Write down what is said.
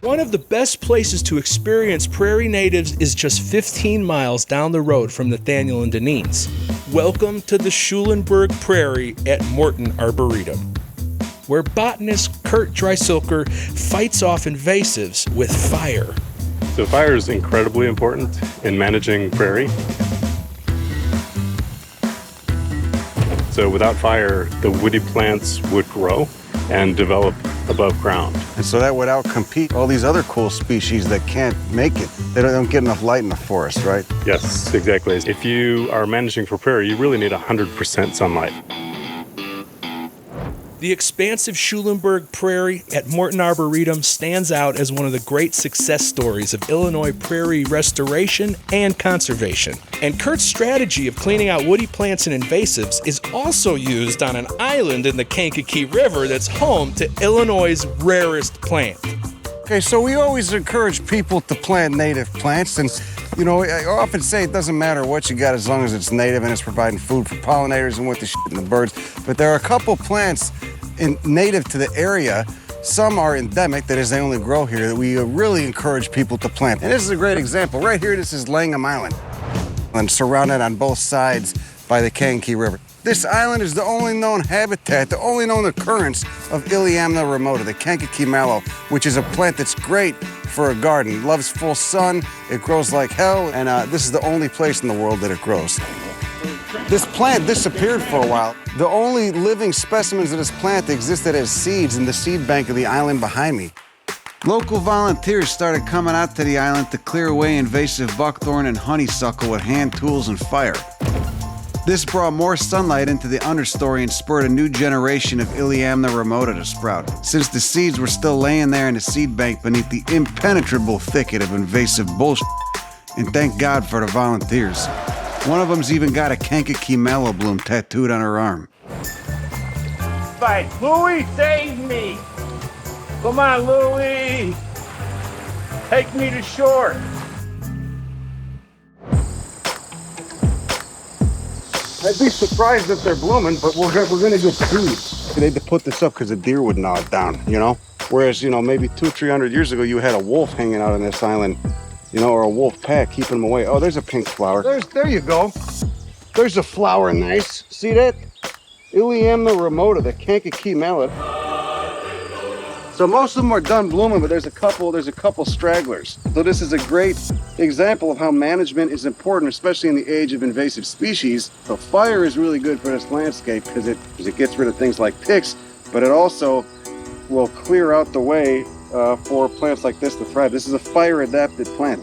One of the best places to experience prairie natives is just 15 miles down the road from Nathaniel and Denine's. Welcome to the Schulenburg Prairie at Morton Arboretum, where botanist Kurt Dreisilker fights off invasives with fire. So fire is incredibly important in managing prairie. So without fire, the woody plants would grow and develop above ground. And so that would outcompete all these other cool species that can't make it. They don't get enough light in the forest, right? Yes, exactly. If you are managing for prairie, you really need 100% sunlight. The expansive Schulenburg Prairie at Morton Arboretum stands out as one of the great success stories of Illinois prairie restoration and conservation. And Kurt's strategy of cleaning out woody plants and invasives is also used on an island in the Kankakee River that's home to Illinois' rarest plant. Okay, so we always encourage people to plant native plants, and you know, I often say it doesn't matter what you got as long as it's native and it's providing food for pollinators and with the shit and the birds. But there are a couple plants native to the area. Some are endemic, that is, they only grow here, that we really encourage people to plant. And this is a great example. Right here, this is Langham Island, and surrounded on both sides by the Kankakee River. This island is the only known habitat, the only known occurrence of Iliamna remota, the Kankakee mallow, which is a plant that's great for a garden. It loves full sun, it grows like hell, and this is the only place in the world that it grows. This plant disappeared for a while. The only living specimens of this plant existed as seeds in the seed bank of the island behind me. Local volunteers started coming out to the island to clear away invasive buckthorn and honeysuckle with hand tools and fire. This brought more sunlight into the understory and spurred a new generation of Iliamna remota to sprout, since the seeds were still laying there in the seed bank beneath the impenetrable thicket of invasive bullshit. And thank God for the volunteers. One of them's even got a Kankakee mallow bloom tattooed on her arm. Fight, Louie, save me! Come on, Louie! Take me to shore! I'd be surprised if they're blooming, but we're gonna get seeds. They had to put this up because the deer would gnaw it down, you know? Whereas, you know, maybe 200-300 years ago, you had a wolf hanging out on this island, you know, or a wolf pack keeping them away. Oh, there's a pink flower. There you go. There's a flower, nice. See that? Iliamna remota, the Kankakee mallet. So most of them are done blooming, but there's a couple stragglers. So this is a great example of how management is important, especially in the age of invasive species. So fire is really good for this landscape because it gets rid of things like ticks, but it also will clear out the way for plants like this to thrive. This is a fire-adapted plant.